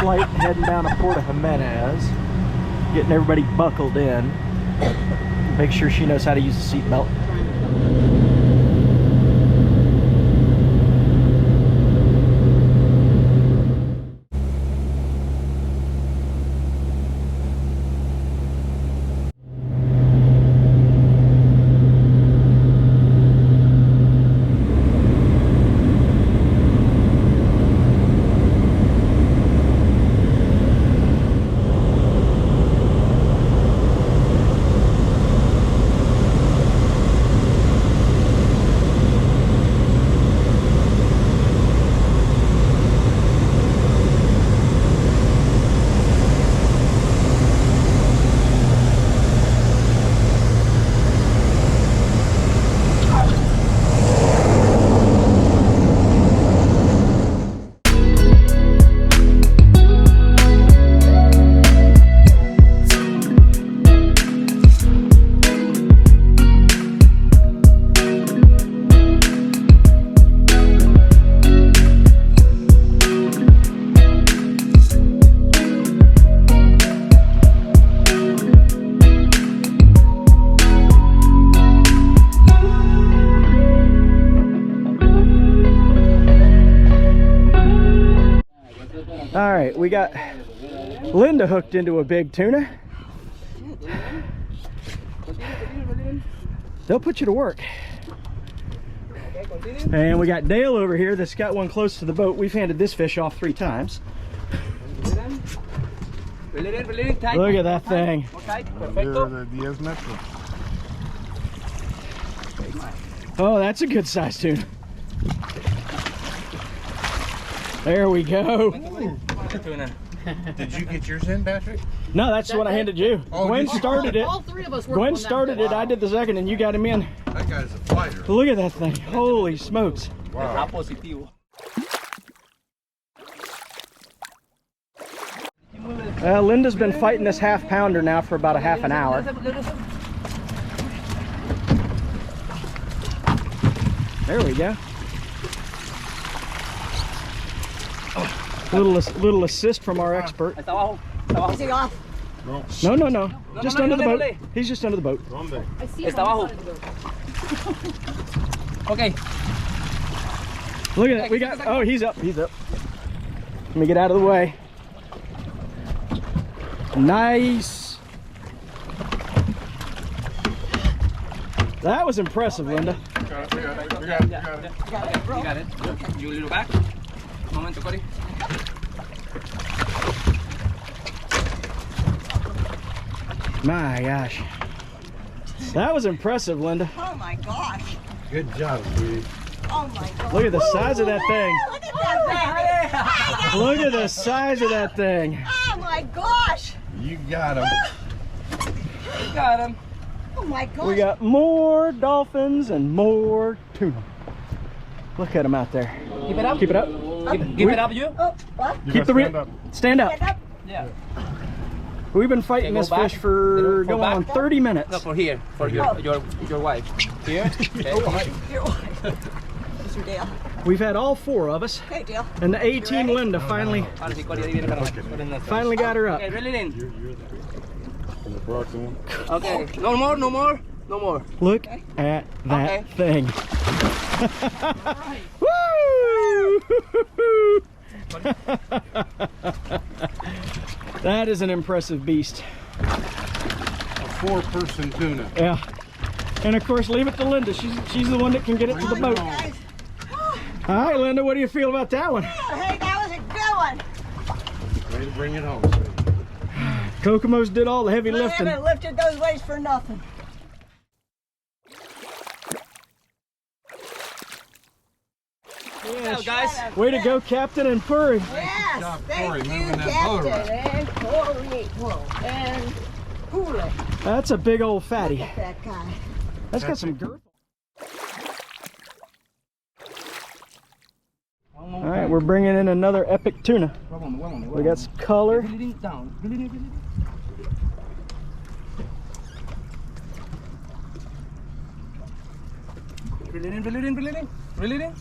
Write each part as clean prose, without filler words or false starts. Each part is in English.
flight heading down to Puerto Jimenez, getting everybody buckled in. Make sure she knows how to use the seat belt. All right, we got Linda hooked into a big tuna. They'll put you to work. And we got Dale over here that's got one close to the boat. We've handed this fish off 3 times. Look at that thing. Oh, that's a good size tuna. There we go. Did you get yours in, Patrick? No, that's what I handed you. Oh, Gwen started it. All 3 of us were. Gwen started it. I did the second, and you got him in. That guy's a fighter. Look at that thing. Holy smokes. Wow. Linda's been fighting this half pounder now for about a half an hour. There we go. Little assist from our expert. Is he off? No. Just under the boat. He's just under the boat. I see him. Okay. Look at it. We got. Oh, he's up. He's up. Let me get out of the way. Nice. That was impressive, Linda. We got it. You got it. You a little back. Momento, Cory. My gosh. That was impressive, Linda. Oh my gosh. Good job, sweetie. Oh my gosh. Look at the size of that thing. Look at that thing. Look at the size of that thing. Oh my gosh. You got him. You got him. Oh my gosh. We got more dolphins and more tuna. Look at them out there. Keep it up. Keep it up. Keep it up, you. Oh, what? Keep the rib. Stand up. Stand up. Yeah. We've been fighting Okay, this go back. fish for Go going on back. 30 minutes. No, for here. For your wife. Here. Okay. Your wife. Mr. Dale. We've had all 4 of us, Okay, Dale. and the A-team Linda finally got her up. Okay, reel it in. Okay. No more. Look at that thing. Woo! That is an impressive beast. A 4-person tuna. Yeah. And of course, leave it to Linda. She's the one that can get it to the boat. Guys. All right, Linda, what do you feel about that one? Oh, hey, that was a good one. Way to bring it home, sweetie. Kokomo's did all the heavy I lifting. haven't lifted those weights for nothing. Yes, guys. Way to go, Captain and Puri. Yes, job, thank Cory, you, moving that boat Captain, and Cory, and Hula. That's a big old fatty. Look at that guy. That's got some girth. All right, we're bringing in another epic tuna. We got some color. Reel it down. Reel it in.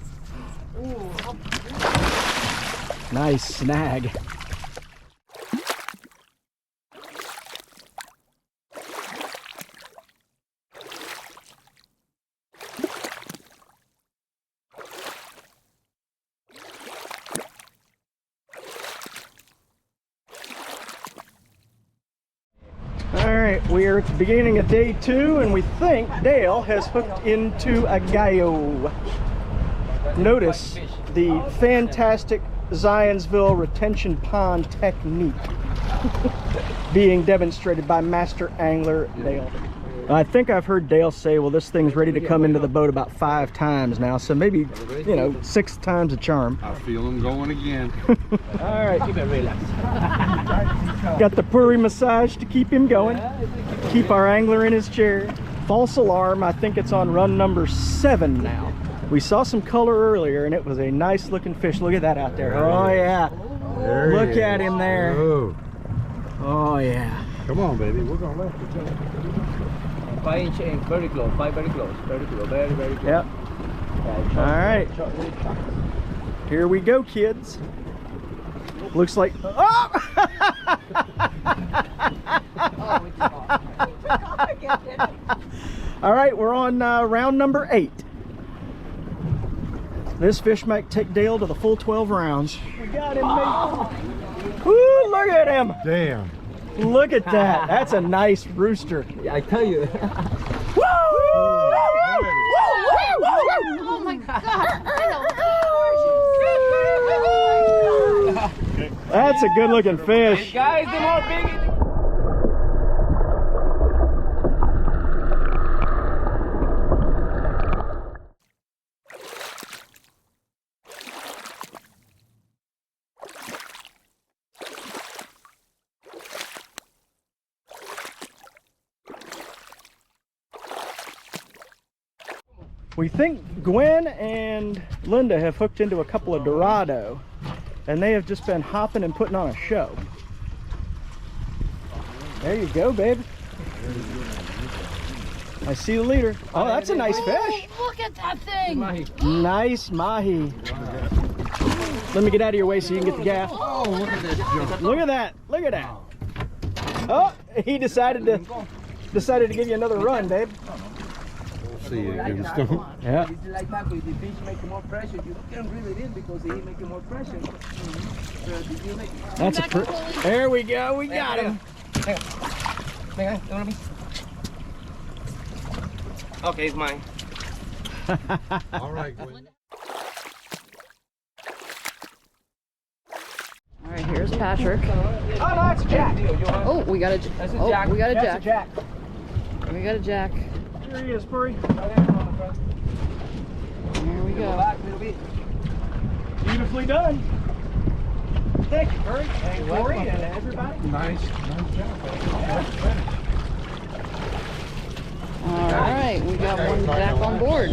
Nice snag. right, we are at the beginning of day 2, and we think Dale has hooked into a gallo. Notice the fantastic Zionsville retention pond technique being demonstrated by master angler Dale. I think I've heard Dale say, well, this thing's ready to come into the boat about 5 times now, so maybe, you know, 6 times a charm. I feel him going again. All right, keep it relaxed. Got the puri massage to keep him going. Keep our angler in his chair. False alarm, I think it's on run number 7 now. We saw some color earlier, and it was a nice looking fish. Look at that out there. Oh yeah. Look at him there. Oh yeah. Come on, baby. We're gonna let you go. 5 inch in, very close, 5 very close, very close, very close. Yep. All right. Here we go, kids. Looks like. Oh! All right, we're on round number 8. This fish might take Dale to the full 12 rounds. We got him, mate. Woo, look at him. Damn. Look at that. That's a nice rooster. I tell you. Woo! Oh my God! That's a good looking fish. Guys, the more big. We think Gwen and Linda have hooked into a couple of Dorado, and they have just been hopping and putting on a show. There you go, babe. I see the leader. Oh, that's a nice fish. Look at that thing! Nice mahi. Let me get out of your way so you can get the gaff. Oh, look at this jump. Look at that. Look at that. Oh, he decided to give you another run, babe. See you against him. Yeah. It's like that with the fish making more pressure. You can reel it in because he's making more pressure. That's a there we go. We got him. Okay, it's mine. All right, Gwen. All right, here's Patrick. Oh, no, that's a jack. Oh, we got a. That's a Oh, jack. we got a That's jack. a jack. We got a jack. Here he is, Puri. Here we go. Back a little bit. Beautifully done. Thank you, Puri. And Corey and everybody. Nice job, baby. All right, we got one jack on board.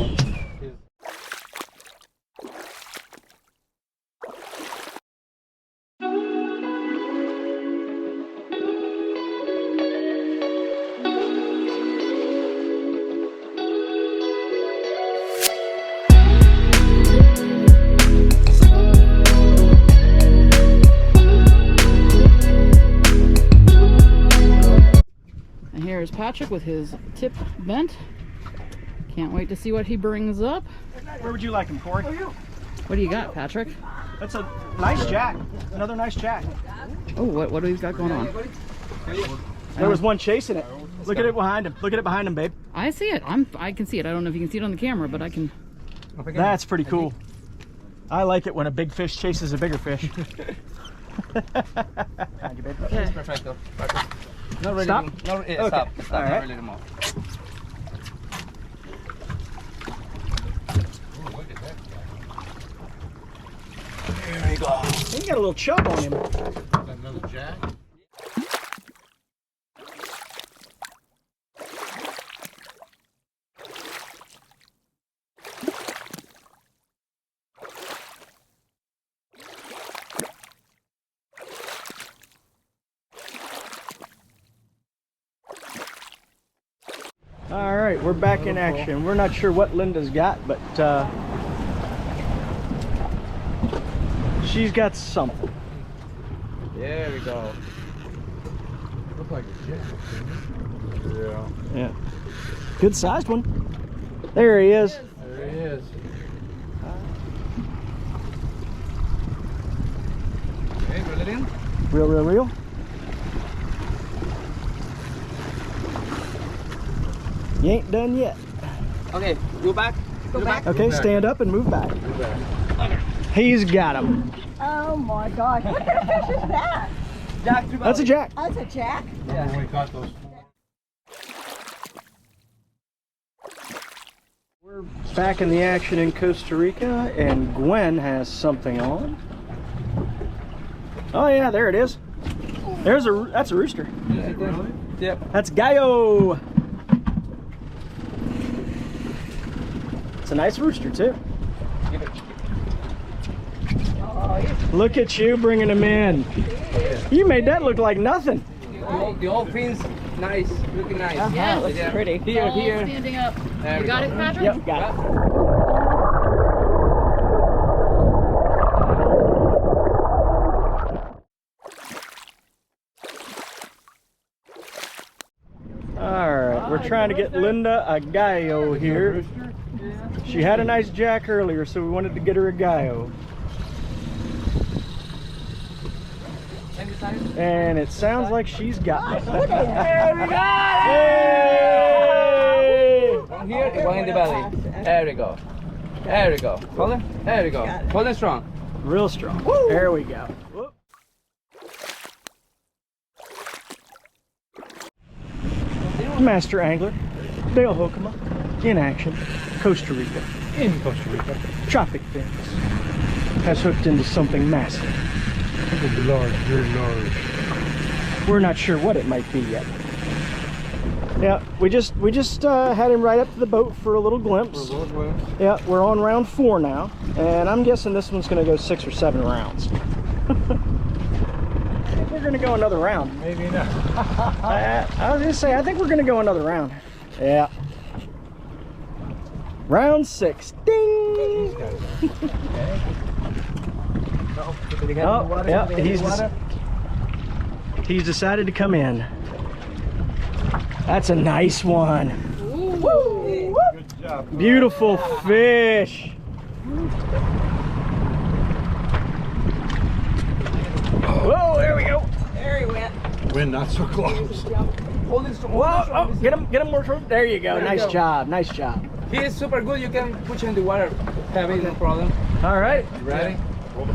And here's Patrick with his tip bent. Can't wait to see what he brings up. Where would you like him, Corey? What do you got, Patrick? That's a nice jack. Another nice jack. Oh, what do we got going on? There was one chasing it. Look at it behind him. Look at it behind him, babe. I see it. I can see it. I don't know if you can see it on the camera, but I can. That's pretty cool. I like it when a big fish chases a bigger fish. Okay. Perfecto. Not really. Stop? Not, Okay. Stop. Stop. All right. Not really more. There you go. He got a little chub on him. Another jack. All right, we're back in action. We're not sure what Linda's got, but she's got something. There we go. Looks like a jack. Yeah. Yeah. Good sized one. There he is. There he is. Okay, reel it in. Real. You ain't done yet. Okay, go back. Go back. Okay, stand up and move back. He's got him. Oh my gosh. What kind of fish is that? Jack, That's a jack. That's a jack. When we caught those We're back in the action in Costa Rica, and Gwen has something on. Oh yeah, there it is. That's a rooster. Yep. That's Gallo. It's a nice rooster too. Look at you bringing him in. You made that look like nothing. The old fins, nice, looking nice. Yeah, looks pretty. Here, All here. standing up. There You we got go. it, Patrick? Yep, got it. Alright, we're trying to get Linda a Gallo here. She had a nice jack earlier, so we wanted to get her a Gallo. And it sounds like she's got it. There we go! Hey! One here and one in the belly. There we go. There we go. Hold it. There we go. Hold it strong. Real strong. There we go. Whoop. Master angler, Dale Hoekema, in action, Costa Rica. in Costa Rica. Tropic Fins has hooked into something massive. Large, very large. We're not sure what it might be yet. Yeah, we just had him right up to the boat for a little glimpse. Yeah, we're on round 4 now, and I'm guessing this one's going to go 6 or 7 rounds. I think we're going to go another round. Maybe not. I was going to say, I think we're going to go another round. Yeah. Round 6. Ding! Oh, yeah, he's decided to come in. That's a nice one. Good job. Beautiful fish. Whoa, there we go. There he went. Wind not so close. Hold it strong. Whoa, oh, get him more toward. There you go. There you Nice go. job, nice job. He is super good. You can put him in the water. Have it, no problem. All right. Ready? Whoop,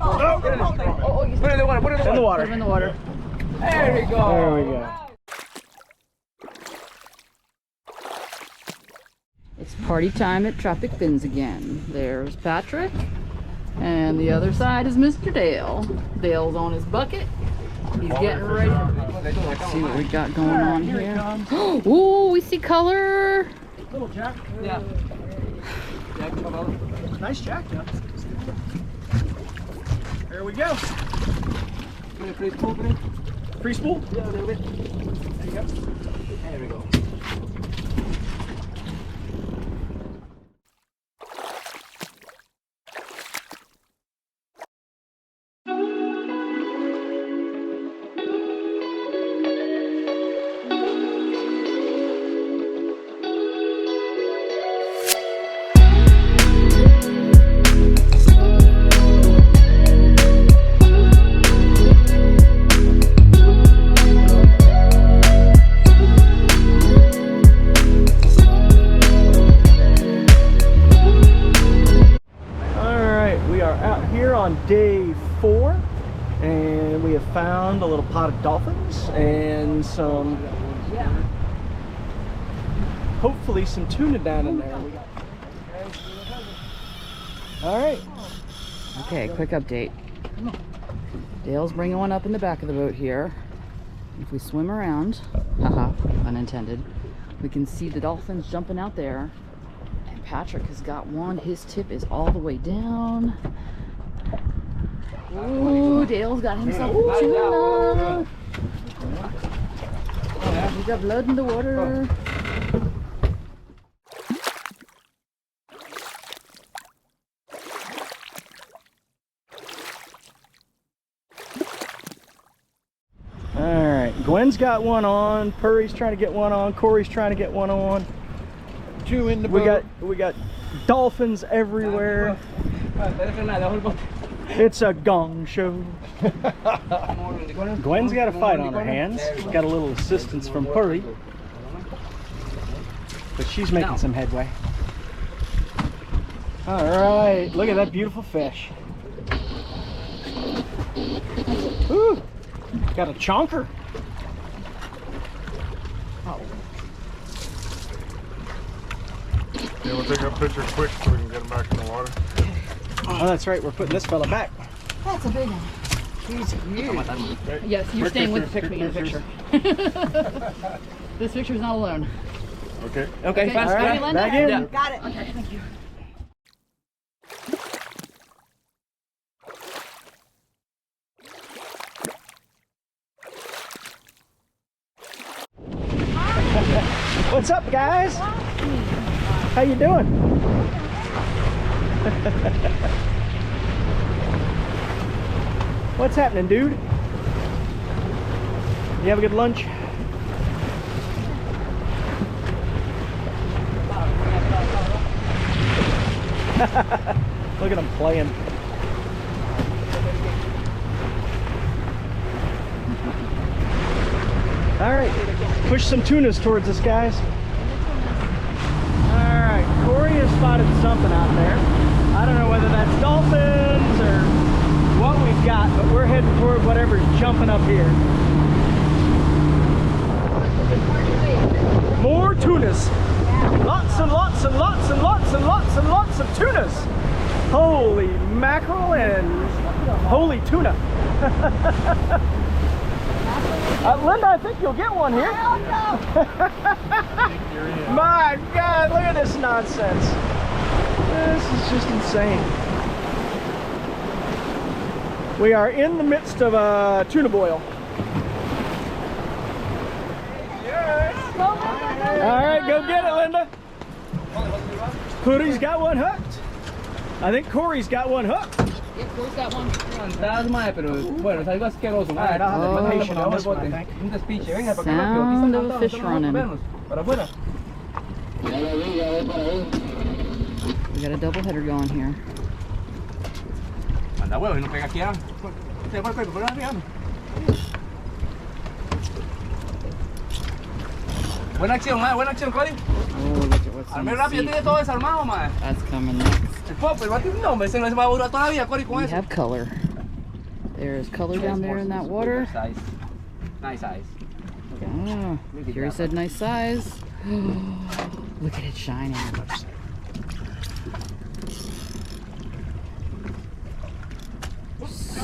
oh, Put it in the water. Put it in the water. Put him in the water. There we go. There we go. It's party time at Tropic Fins again. There's Patrick, and the other side is Mr. Dale. Dale's on his bucket. He's getting ready. Let's see what we got going on here. Ooh, we see color. Little jack. Yeah. Jack, chaval. Nice jack, yeah. There we go. Put it free spool, put it. Free spool. Yeah, a little bit. There you go. There we go. Day 4, and we have found a little pot of dolphins and some, hopefully some tuna down in there. All right. Okay, quick update. Dale's bringing one up in the back of the boat here. If we swim around, haha, unintended, we can see the dolphins jumping out there. And Patrick has got one. His tip is all the way down. Ooh, Dale's got himself a tuna. He's got blood in the water. Alright, Gwen's got one on, Purry's trying to get one on, Corey's trying to get one on. 2 in the boat. We got dolphins everywhere. It's a gong show. Gwen's got a fight on her hands. Got a little assistance from Purry. but she's making No. some headway. All right, look at that beautiful fish. Ooh, got a chonker. Oh. Yeah, we'll take a picture quick so we can get him back in the water. Oh, that's right. We're putting this fella back. That's a big one. He's huge. Yes, you're staying with Pick me a picture. This picture's not alone. Okay. Okay, fast. All right, Ready, Linda? back in. Yeah. Got it. Okay, thank you. What's up, guys? How you doing? What's happening, dude? You have a good lunch? Look at them playing. All right, push some tunas towards us, guys. All right, Corey has spotted something out there. I don't know whether that's dolphins or what we've got, but we're heading toward whatever's jumping up here. More tunas. Lots and lots and lots and lots and lots and lots of tunas. Holy mackerel and holy tuna. Linda, I think you'll get one here. My God, look at this nonsense. This is just insane. We are in the midst of a tuna boil. All right, go get it, Linda. Pooty's got one hooked. I think Corey's got one hooked. Yep, Corey's got one. Andas, mae, pero bueno, es algo asqueroso. All right, I'll have to Oh. be patient on this one, I think. Un despiche, venga, para acá rápido. Aquí Sound están of a todos, fish estamos running. vernos. Para afuera. We got a double header going here. Anda, huevo, y no pega aquí. Se va el cuerpo, pero arriba. Buena acción, mae, buena acción, Cody. Oh, look at what's in Arme the rápido, seat. tiene todo desarmado, mae. That's coming next. El popper, va a tener un nombre, ese no se va a durar toda la vida, Cody, con We eso. have color. There's color down there in that water. Size. Nice size. Oh, Jerry said nice size. Look at it shining.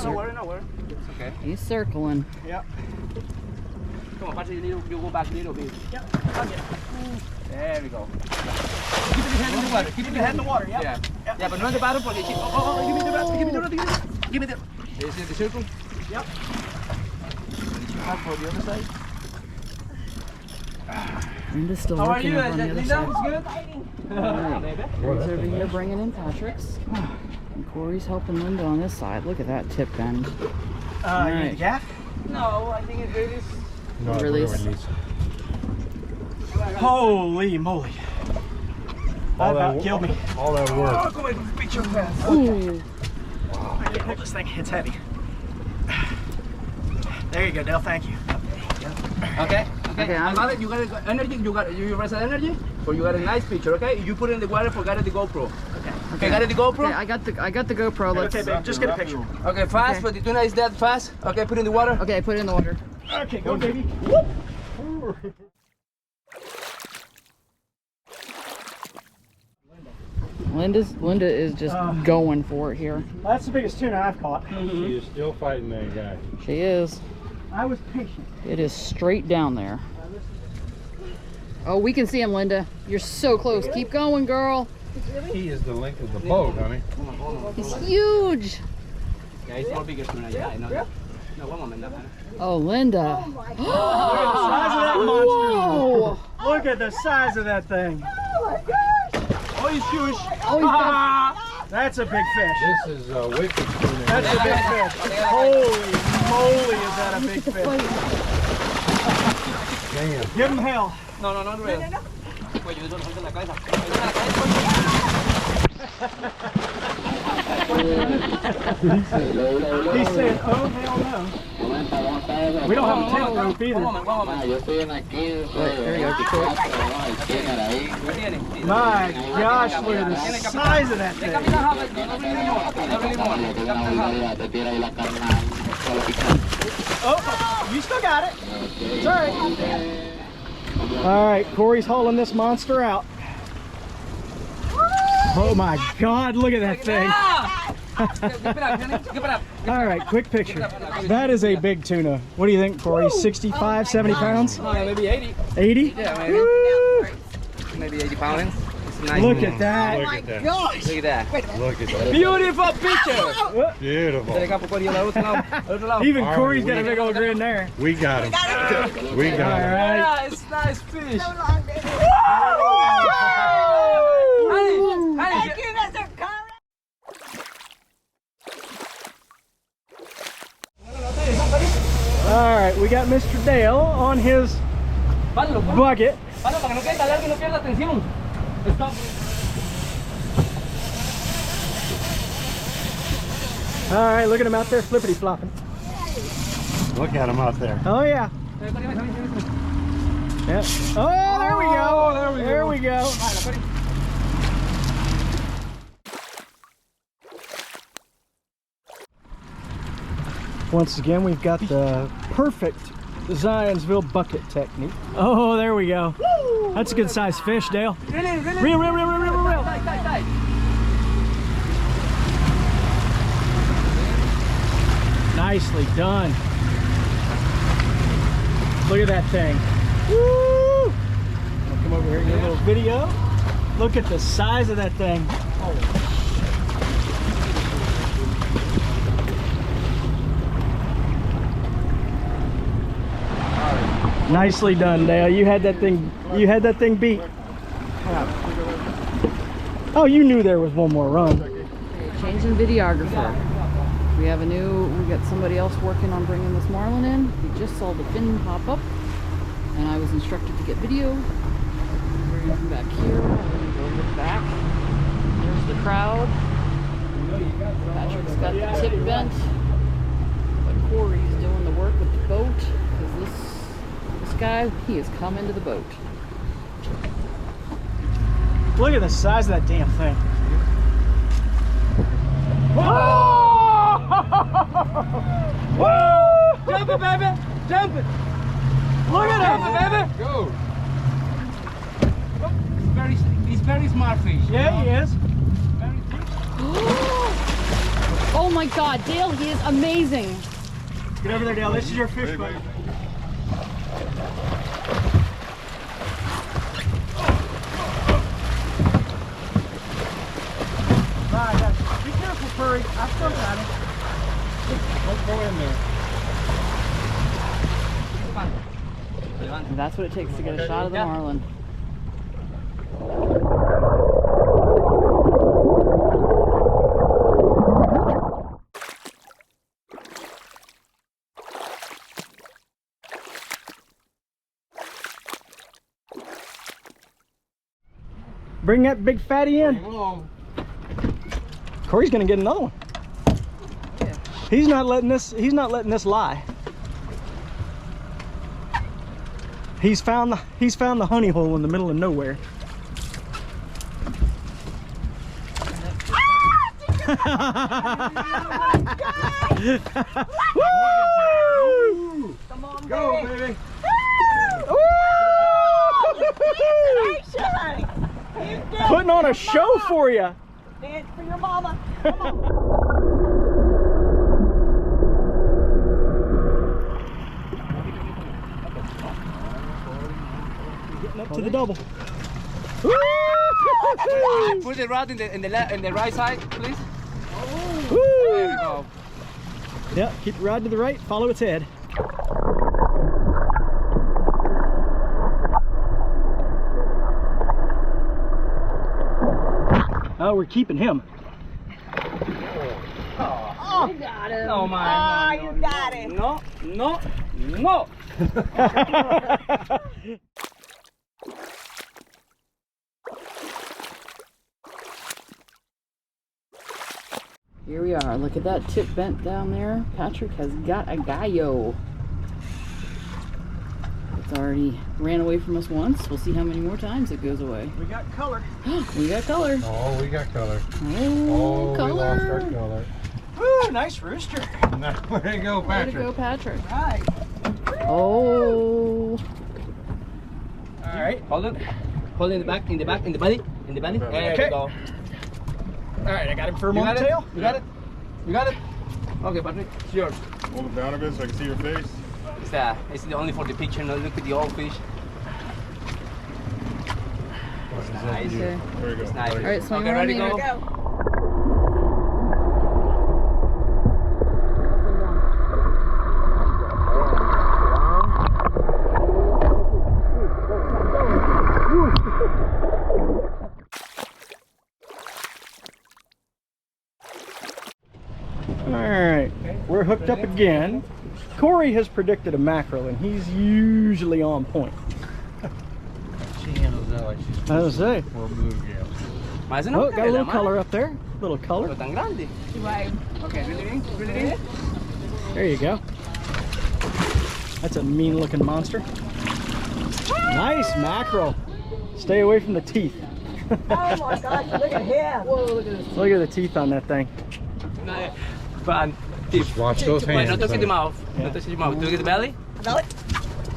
No worry, no worry. It's okay. He's circling. Yep. Come on, Patrick, you go back a little bit. Yep, I'll get it. There we go. Keep your head in the water. Keep your head in the water. Yep. Yeah. Yep. Yeah, but not in the bottom. Give me the rest. Give me the rest. Give me the. Is it the circle? Yep. Back for the other side. Linda's still How are working you, over on the other Linda? side. It's good. Corey's over here bringing in Patrick's. And Corey's helping Linda on this side. Look at that tip bend. You Alright. need the gaff? No, I think it really is. No, I Release. really needs Holy moly. That about killed me. all that work. Oh, come on, picture fast. Ooh. I can pull this thing. It's heavy. There you go, Dale. Thank you. Okay. Okay, I'm- Now that you got energy, you rest energy, or you got a nice picture. Okay, you put it in the water. Forgot the GoPro. Okay, got it the GoPro. Okay, I got the GoPro. Let's. Okay, babe, just get a picture. Okay, fast. Okay. But the tuna is dead fast. Okay, put it in the water. Okay, put it in the water. Okay, go, baby. Linda is just going for it here. That's the biggest tuna I've caught. She is still fighting that guy. She is. I was patient. It is straight down there. Oh, we can see him, Linda. You're so close. Keep going, girl. He is the length of the boat, honey. He's huge. Yeah, it's more bigger tuna. Yeah, I know that. No, one moment. Oh, Linda. Look at the size of that monster. Whoa. Look at the size of that thing. Oh, he's huge. Oh, he's got, That's a big fish. This is wicked tuna. That's a big fish. Holy moly, is that a big fish. Damn. Give him hell. No, not real. Wait, you don't hold la cabeza. He said, oh, hell no. We don't have a tail rope either. One moment. There you go. My gosh, look at the size of that thing. Oh, you still got it. It's all right. All right, Corey's hauling this monster out. Oh my God, look at that thing. All right, quick picture. That is a big tuna. What do you think, Corey? 65, 70 pounds? Maybe 80. 80? Yeah, maybe. Woo! Maybe 80 pounds. It's nice. Look at that. Look at that. Gosh. Look at that. Look at that. Beautiful picture. Beautiful. Even Corey's got a big old grin there. We got him. We All got him. right. Yeah, it's nice fish. So long, baby. Honey, Thank you, Mr. Conrad. All right, we got Mr. Dale on his bucket. Para que no quede largo y no pierda atención. Stop. All right, look at him out there flippity flopping. Look at him out there. Oh yeah. Yeah. Oh, there we go. There we go. Once again, we've got the perfect Zionsville bucket technique. Oh, there we go. That's a good sized fish, Dale. Reel. Nicely done. Look at that thing. Woo! I'll come over here and get a little video. Look at the size of that thing. Nicely done, Dale. You had that thing beat. Oh, you knew there was one more run. Changing videographer. We got somebody else working on bringing this marlin in. We just saw the fin pop up, and I was instructed to get video. We're gonna come back here. We're gonna go look back. There's the crowd. Patrick's got the tip bent, but Corey's doing the work with the boat because this guy, he has come into the boat. Look at the size of that damn thing. Whoa! Woo! Jump it, baby! Jump it! Look at Jump it! it, baby! Go! He's very smart fish. Yeah, he is. Very deep. Oh my God, Dale, he is amazing. Get over there, Dale. This is your fish, buddy. Be careful, Curry. I still got it. Don't go in there. And that's what it takes to get a shot of the marlin. Bring that big fatty in. Corey's gonna get another one. He's not letting this lie. He's found the honey hole in the middle of nowhere. Woo! Come on, Go, baby. baby. Congratulations. You did it Putting on for a your show mama. for you. Dance for your mama. Come on. Getting up to the double. Put the rod in the right side, please. Woo! There we go. Yeah, keep your rod to the right, follow its head. Oh, we're keeping him. Oh, you got him. No, man. Oh, you got it. No. Here we are. Look at that tip bent down there. Patrick has got a gallo. It's already ran away from us once. We'll see how many more times it goes away. We got color. We got color. Oh, we got color. Oh, We lost our color. color. Ooh, nice rooster. Now, way to go, Way to Patrick. go, Patrick. Right. Oh. All right. Hold it. Hold it in the back, in the back, in the belly. In the belly. There Okay. we go. All right, I got him firm You on got the it? tail. You got it? You got it? Okay, Patrick, it's yours. Hold it down a bit so I can see your face. It's only for the picture, not look at the old fish. Nice. Okay. There we go. It's nice. All right, swing Okay, around ready, me. go. Go. All right, we're hooked up again. Corey has predicted a mackerel, and he's usually on point. She handles that like she's I was say. for a bluegill. Más Oh, got a little color up there. Little No color. tan grande. Okay, really in? There you go. That's a mean-looking monster. Nice mackerel. Stay away from the teeth. Oh my gosh, look at him. Whoa, look at this. Look at the teeth on that thing. But Just watch those wait, hands. not touch the mouth. Yeah. Not touch the mouth. Do you get the belly? Belly?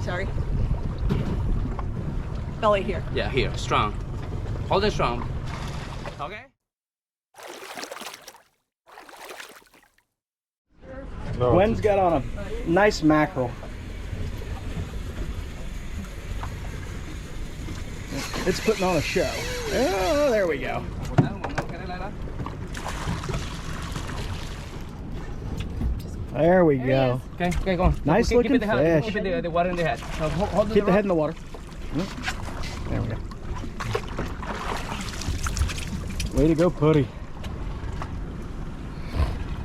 Sorry. Belly here. Yeah, here, strong. Hold it strong. Okay. No, Gwen's got on a nice mackerel. It's putting on a show. Oh, there we go. There we go. Okay, okay, go on. Nice Okay, looking keep it the head, fish. keep it the water in the head. Now, hold Keep the head in the water. There we go. Way to go, Putty.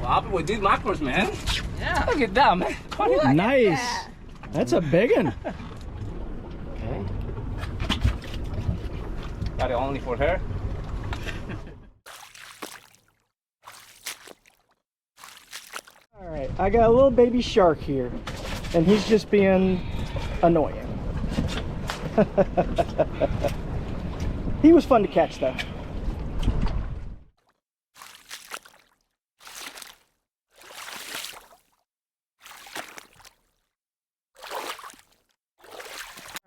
Wow, with these macros, man. Yeah. Look at that, man. Nice. That's a big one. Okay. Got it only for her. All right, I got a little baby shark here, and he's just being annoying. He was fun to catch, though.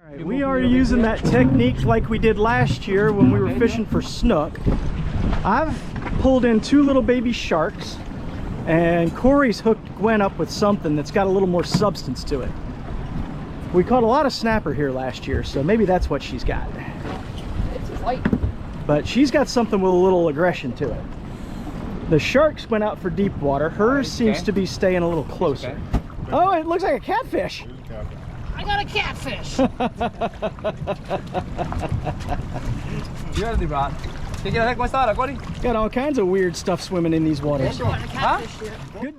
All right, we are using that technique like we did last year when we were fishing for snook. I've pulled in two little baby sharks, and Corey's hooked Gwen up with something that's got a little more substance to it. We caught a lot of snapper here last year, so maybe that's what she's got. It's white. But she's got something with a little aggression to it. The sharks went out for deep water. Hers seems to be staying a little closer. Oh, it looks like a catfish. I got a catfish. You're the rod. ¿Qué quieres hacer con esta hora, Cory? Got all kinds of weird stuff swimming in these waters. Catfish here. Good.